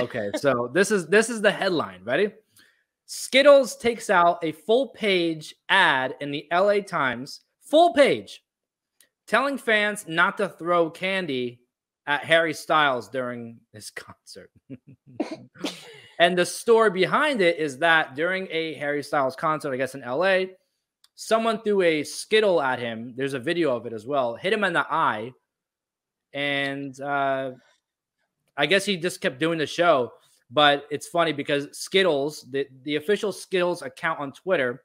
Okay, so this is the headline. Ready? Skittles takes out a full page ad in the LA Times, full page, telling fans not to throw candy at Harry Styles during his concert. And the story behind it is that during a Harry Styles concert, I guess in LA, someone threw a Skittle at him. There's a video of it as well. Hit him in the eye. And I guess he just kept doing the show. But it's funny because Skittles, the official Skittles account on Twitter,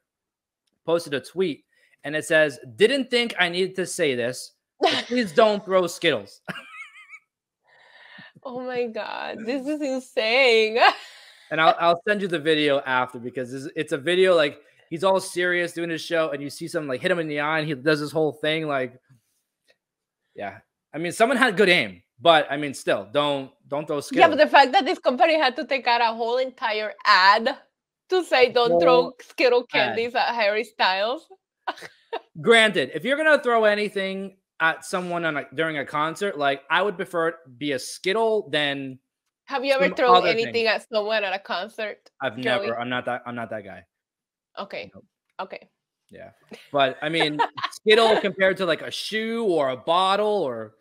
posted a tweet. And it says, "Didn't think I needed to say this, but please don't throw Skittles." Oh my God, this is insane. And I'll send you the video after, because it's a video like he's all serious doing his show, and you see someone like hit him in the eye, and he does this whole thing like, yeah. I mean, someone had good aim, but I mean, still, don't throw Skittles. Yeah, but the fact that this company had to take out a whole entire ad to say don't throw Skittle candies at Harry Styles. Granted, if you're gonna throw anything at someone during a concert, like, I would prefer it be a Skittle than. Have you ever thrown anything at someone at a concert? I've never. I'm not that guy. Okay. Nope. Okay. Yeah, but I mean, Skittle compared to like a shoe or a bottle, or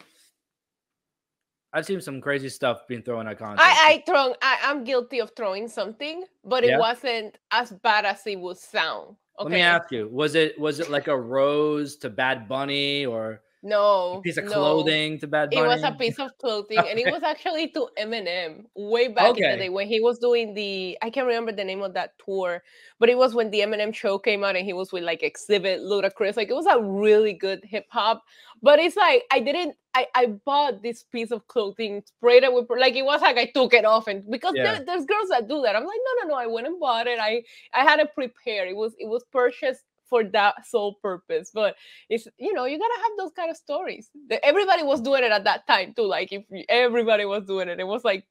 I've seen some crazy stuff being thrown at concerts. I'm guilty of throwing something, but it wasn't as bad as it would sound. Okay. Let me ask you: was it like a rose to Bad Bunny, or no a piece of clothing to Bad Bunny? It was a piece of clothing, and it was actually to Eminem way back in the day when he was doing I can't remember the name of that tour, but it was when the Eminem show came out and he was with like Exhibit, Ludacris. Like, it was a really good hip hop, but it's like I bought this piece of clothing, sprayed it with, like, it was like I took it off, and because there's girls that do that. I'm like, no, I went and bought it. I had it prepared. It was purchased for that sole purpose. But it's, you gotta have those kind of stories. Everybody was doing it at that time too. Like, if everybody was doing it, it was like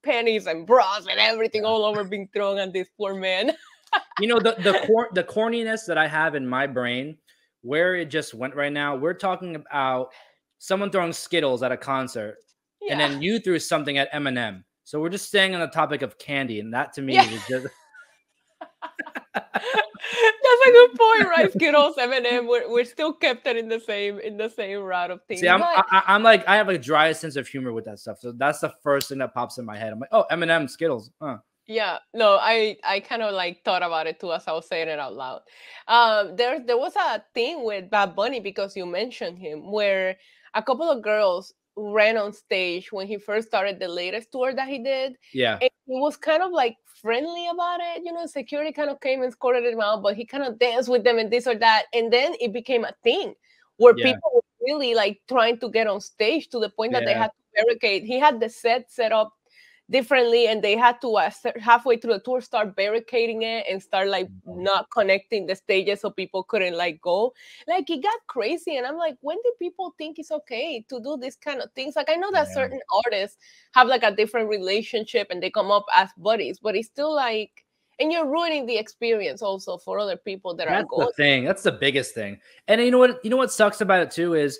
pennies and bras and everything all over being thrown at this poor man. The corniness that I have in my brain, where it just went right now, we're talking about someone throwing Skittles at a concert, and then you threw something at Eminem. So we're just staying on the topic of candy, and that to me is just. That's a good point, right? Skittles, Eminem, we're still kept it in the same route of things. See, I'm like, I have a dry sense of humor with that stuff, so that's the first thing that pops in my head. I'm like, oh, Eminem, Skittles, huh? Yeah, no, I kind of like thought about it too as I was saying it out loud. There was a thing with Bad Bunny, because you mentioned him, where a couple of girls ran on stage when he first started the latest tour that he did. Yeah. And he was kind of like friendly about it. Security kind of came and escorted him out, but he kind of danced with them and this or that. And then it became a thing where people were really like trying to get on stage, to the point that they had to barricade. He had the set up differently, and they had to halfway through the tour start barricading it and start like not connecting the stages so people couldn't like go. Like, it got crazy, and I'm like, when do people think it's okay to do this kind of things? Like, I know that certain artists have like a different relationship and they come up as buddies, but it's still like, and you're ruining the experience also for other people that are going. That's the thing. That's the biggest thing. And you know what sucks about it too is,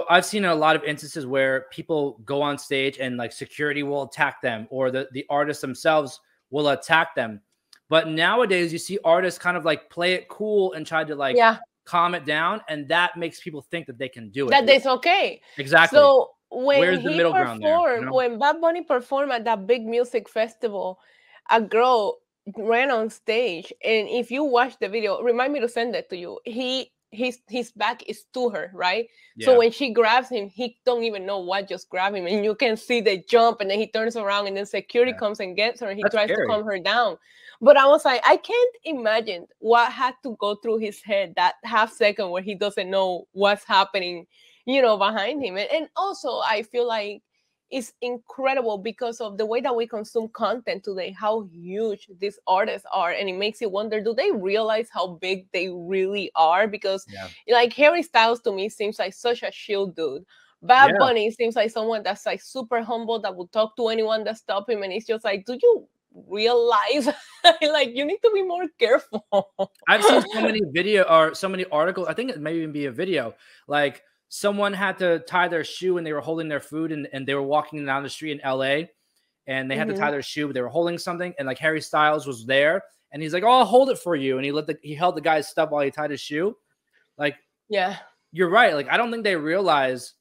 I've seen a lot of instances where people go on stage and like security will attack them, or the artists themselves will attack them. But nowadays you see artists kind of like play it cool and try to like calm it down. And that makes people think that they can do it. That it's okay. Exactly. So when where's the middle ground there? When Bad Bunny performed at that big music festival, a girl ran on stage. And if you watch the video, remind me to send it to you. His back is to her, right? Yeah. So when she grabs him, he don't even know what just grabbed him, and you can see the jump, and then he turns around, and then security comes and gets her, and he tries to calm her down. But I was like, I can't imagine what had to go through his head that half second where he doesn't know what's happening, behind him. And also, I feel like it's incredible because of the way that we consume content today, how huge these artists are. And it makes you wonder, do they realize how big they really are? Because like Harry Styles to me seems like such a chill dude. Bad Bunny seems like someone that's like super humble, that will talk to anyone that stop him. And it's just like, do you realize like you need to be more careful? I've seen so many so many articles. I think it may even be a video, like someone had to tie their shoe and they were holding their food, and they were walking down the street in LA, and they had to tie their shoe, but they were holding something, and like Harry Styles was there, and he's like, "Oh, I'll hold it for you," and he held the guy's stuff while he tied his shoe. Like, yeah, you're right. Like, I don't think they realize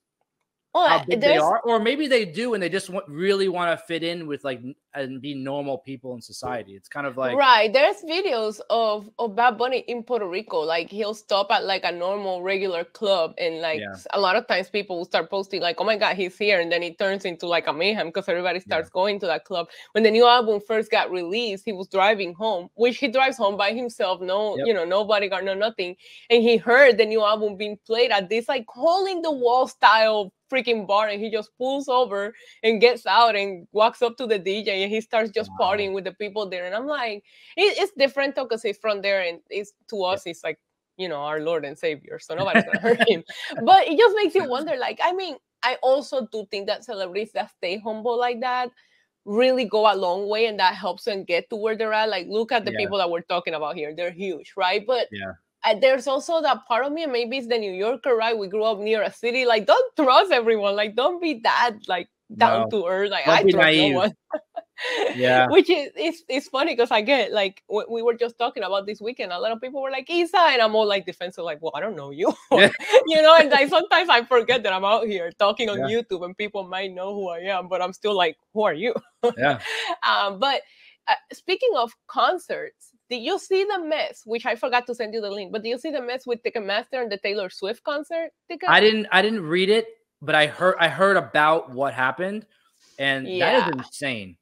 how big they are, or maybe they do, and they just really want to fit in with like and be normal people in society. It's kind of like There's videos of Bad Bunny in Puerto Rico. Like he'll stop at like a normal regular club, and like a lot of times people will start posting like, "Oh my God, he's here," and then it turns into like a mayhem because everybody starts going to that club. When the new album first got released, he was driving home, which he drives home by himself. No, no bodyguard, no nothing, and he heard the new album being played at this like hole in the wall style freaking bar, and he just pulls over and gets out and walks up to the DJ, and he starts just partying with the people there. And I'm like, it's different though, because he's from there, and it's to us, it's like, you know, our Lord and Savior, so nobody's gonna hurt him. But it just makes you wonder. Like, I mean, I also do think that celebrities that stay humble like that really go a long way, and that helps them get to where they're at. Like, look at the people that we're talking about here; they're huge, right? But there's also that part of me, and maybe it's the New Yorker, right? We grew up near a city. Like, don't trust everyone. Like, don't be that like down to earth. Like, I trust naive. No one. Which is funny because I get like we were just talking about this weekend. A lot of people were like, Isa, and I'm all like defensive, like, well, I don't know you, you know. And like sometimes I forget that I'm out here talking on YouTube, and people might know who I am, but I'm still like, who are you? But speaking of concerts. Did you see the mess? Which I forgot to send you the link. But did you see the mess with Ticketmaster and the Taylor Swift concert? I didn't read it, but I heard about what happened, and that is insane.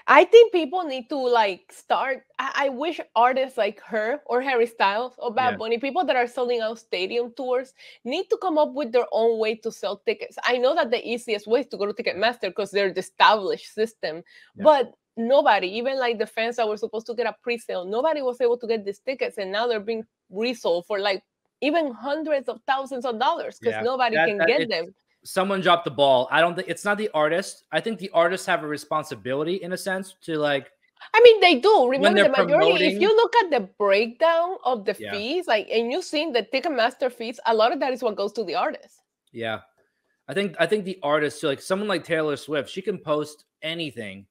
I think people need to like start. I wish artists like her or Harry Styles or Bad Bunny, people that are selling out stadium tours, need to come up with their own way to sell tickets. I know that the easiest way is to go to Ticketmaster because they're the established system, but nobody, even like the fans that were supposed to get a pre-sale, nobody was able to get these tickets, and now they're being resold for like even hundreds of thousands of dollars because nobody can get them. Someone dropped the ball. I don't think it's not the artist. I think the artists have a responsibility in a sense to like. I mean, they do. Remember, the majority, if you look at the breakdown of the fees, like, and you've seen the Ticketmaster fees, a lot of that is what goes to the artist. Yeah. I think the artist, so like someone like Taylor Swift, she can post anything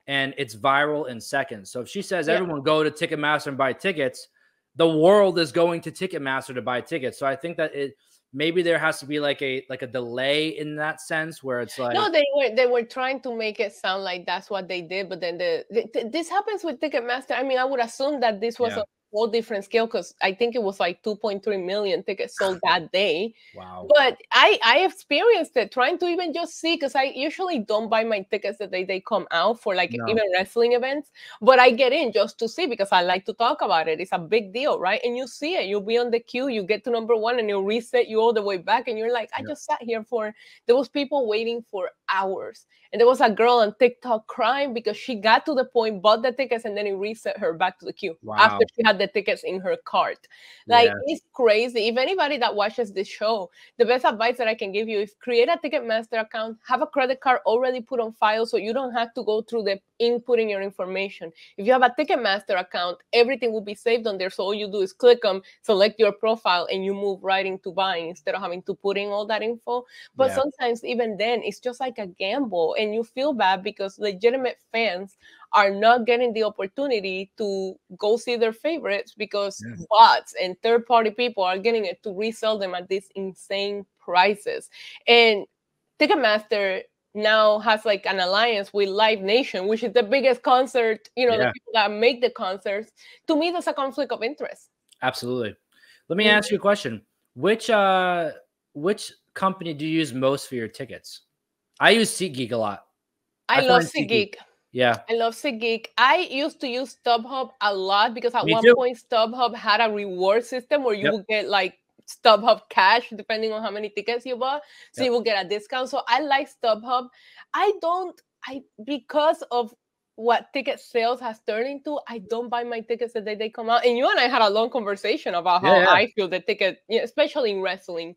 and it's viral in seconds. So if she says everyone go to Ticketmaster and buy tickets, the world is going to Ticketmaster to buy tickets. So I think that maybe there has to be like a delay in that sense where it's like, no, they were trying to make it sound like that's what they did, but then this happens with Ticketmaster. I mean, I would assume that this was a whole different scale because I think it was like 2.3 million tickets sold that day. Wow. But I experienced it trying to even just see, because I usually don't buy my tickets the day they come out for like even wrestling events, but I get in just to see because I like to talk about it. It's a big deal, right? And you see it, you'll be on the queue, you get to number one and it'll reset you all the way back, and you're like, I just sat here there was people waiting for hours. And there was a girl on TikTok crying because she got to the point, bought the tickets, and then it reset her back to the queue after she had the tickets in her cart. Like, it's crazy. If anybody that watches this show, the best advice that I can give you is create a Ticketmaster account, have a credit card already put on file so you don't have to go through the inputting your information. If you have a Ticketmaster account, everything will be saved on there. So all you do is click them, select your profile, and you move right into buying instead of having to put in all that info. But sometimes even then, it's just like a gamble. And you feel bad because legitimate fans are not getting the opportunity to go see their favorites because bots and third-party people are getting it to resell them at these insane prices. And Ticketmaster now has like an alliance with Live Nation, which is the biggest concert, the people that make the concerts. To me, that's a conflict of interest. Absolutely. Let me ask you a question. Which company do you use most for your tickets? I use SeatGeek a lot. I love SeatGeek. Yeah. I love SeatGeek. I used to use StubHub a lot because at one point StubHub had a reward system where you would get like StubHub cash depending on how many tickets you bought. So you will get a discount. So I like StubHub. Because of what ticket sales has turned into, I don't buy my tickets the day they come out. And you and I had a long conversation about how I feel the ticket, especially in wrestling,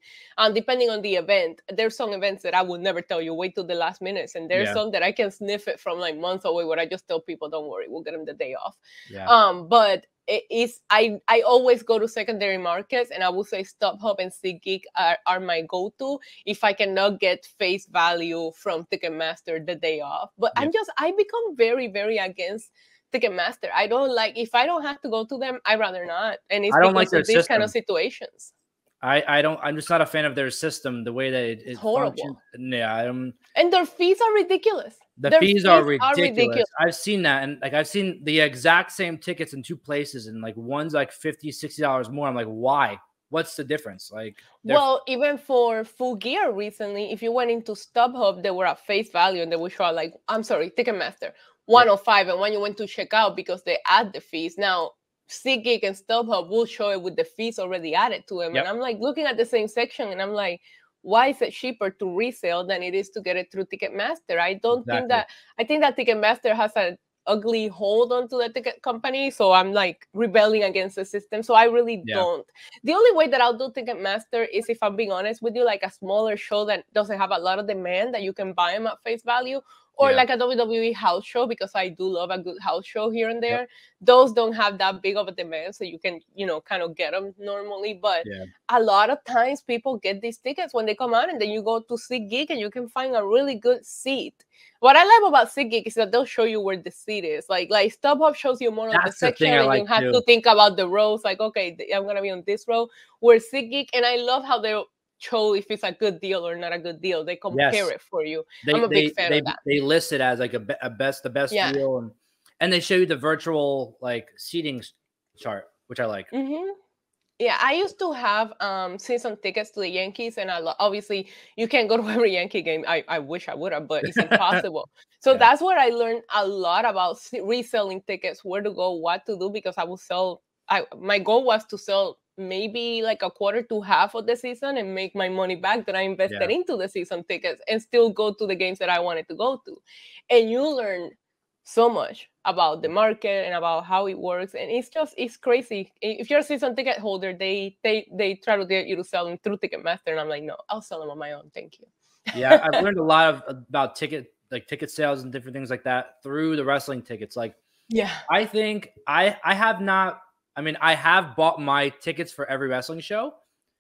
depending on the event. There's some events that I would never tell you, wait till the last minutes. And there's some that I can sniff it from like months away where I just tell people, don't worry, we'll get them the day off. But I always go to secondary markets, and I would say StubHub and SeatGeek are my go-to if I cannot get face value from Ticketmaster the day off. But Yep. I become very, very against Ticketmaster. I don't like, if I don't have to go to them, I'd rather not. And it's I don't because like their of these kind of system. situations. I'm just not a fan of their system, the way that it functions. Yeah, and their fees are ridiculous. Their fees are ridiculous. I've seen that, and like I've seen the exact same tickets in two places, and like one's like $50-$60 more. I'm like, why? What's the difference? Like, well, even for Full Gear recently, if you went into StubHub, they were at face value, and they would show like, I'm sorry, Ticketmaster 105, and when you went to check out, because they add the fees now. SeatGeek and StubHub will show it with the fees already added to them. And I'm like looking at the same section, and I'm like, why is it cheaper to resell than it is to get it through Ticketmaster? I think that Ticketmaster has an ugly hold onto the ticket company. So I'm like rebelling against the system. So I really don't. The only way that I'll do Ticketmaster is if I'm being honest with you, like a smaller show that doesn't have a lot of demand, that you can buy them at face value. Or like a WWE house show, because I do love a good house show here and there. Those don't have that big of a demand, so you can, kind of get them normally. But a lot of times people get these tickets when they come out, and then you go to SeatGeek and you can find a really good seat. What I love about SeatGeek is that they'll show you where the seat is. Like StubHub shows you more of the section, and you have to think about the rows. Like, okay, I'm going to be on this row. Where SeatGeek, and I love how they'll show if it's a good deal or not a good deal. They compare it for you. I'm a big fan of that. They list it as like the best deal, and they show you the virtual like seating chart, which I like. Yeah, I used to have season tickets to the Yankees, and obviously you can't go to every Yankee game. I wish I would have, but it's impossible. So that's where I learned a lot about reselling tickets, where to go, what to do, because I will sell. My goal was to sell maybe like a quarter to half of the season and make my money back that I invested into the season tickets, and still go to the games that I wanted to go to. And you learn so much about the market and about how it works, and it's crazy. If you're a season ticket holder, they try to get you to sell them through Ticketmaster, and I'm like, no, I'll sell them on my own, thank you. Yeah, I've learned a lot about ticket sales and different things like that through the wrestling tickets. Like, I think I have not. I mean, I have bought my tickets for every wrestling show,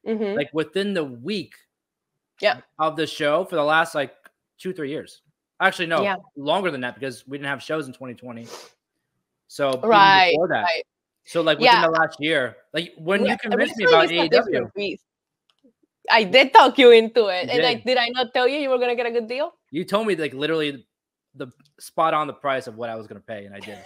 like within the week of the show for the last like 2-3 years. Actually, no, longer than that, because we didn't have shows in 2020. So before that, so like within the last year, like when you convinced me about AEW, I did talk you into it, and did I not tell you were gonna get a good deal? You told me like literally the spot on the price of what I was gonna pay, and I did.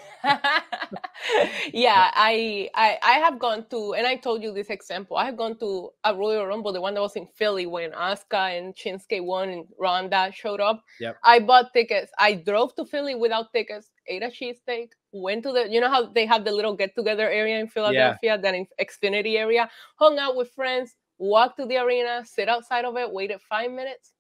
I have gone to, and I told you this example, I have gone to a Royal Rumble, the one that was in Philly when Asuka and Shinsuke won and Ronda showed up. I bought tickets. I drove to Philly without tickets, ate a cheesesteak, went to you know how they have the little get-together area in Philadelphia, that in Xfinity area, hung out with friends, walked to the arena, sit outside of it, waited 5 minutes.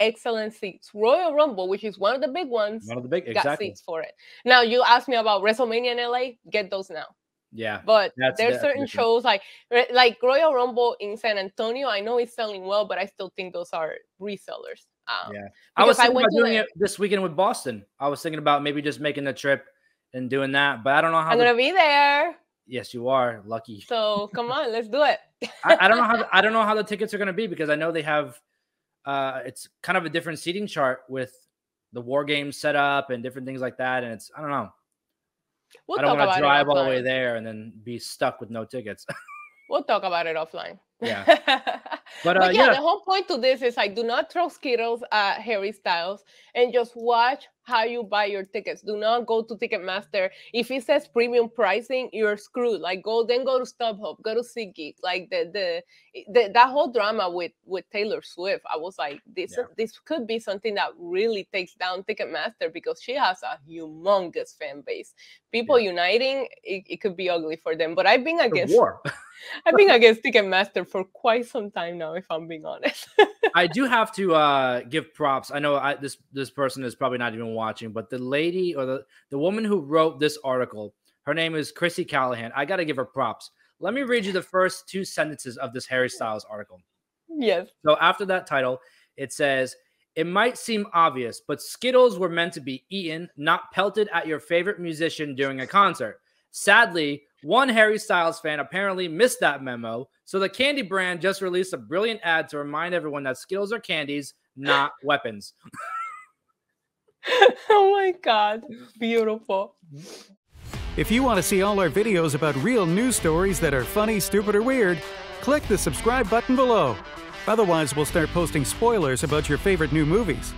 Excellent seats. Royal Rumble, which is one of the big ones, got seats for it. Now, you asked me about WrestleMania in LA, get those now. Yeah. But there's certain shows like Royal Rumble in San Antonio. I know it's selling well, but I still think those are resellers. I was thinking about doing it this weekend with Boston. I was thinking about maybe just making the trip and doing that, but I don't know how. I'm going to be there. Yes, you are. Lucky. So come on, let's do it. I don't know how the tickets are going to be, because I know they have it's kind of a different seating chart with the War Games set up and different things like that. And it's, I don't know. I don't want to drive all the way there and then be stuck with no tickets. We'll talk about it offline. Yeah. But the whole point to this is do not throw Skittles at Harry Styles, and just watch how you buy your tickets. Do not go to Ticketmaster. If it says premium pricing, you're screwed. Like go to StubHub, go to SeatGeek. Like that whole drama with Taylor Swift, I was like, this could be something that really takes down Ticketmaster, because she has a humongous fan base. People uniting, it could be ugly for them. But I've been against war. I've been against Ticketmaster for quite some time now, if I'm being honest. I do have to give props. I know this person is probably not even watching, but the lady or the woman who wrote this article, her name is Chrissy Callahan. I got to give her props. Let me read you the first 2 sentences of this Harry Styles article. Yes. So after that title, it says, "It might seem obvious, but Skittles were meant to be eaten, not pelted at your favorite musician during a concert. Sadly, One Harry Styles fan apparently missed that memo, so the candy brand just released a brilliant ad to remind everyone that Skittles are candies, not weapons. Oh my God. Beautiful. If you want to see all our videos about real news stories that are funny, stupid, or weird, click the subscribe button below. Otherwise, we'll start posting spoilers about your favorite new movies.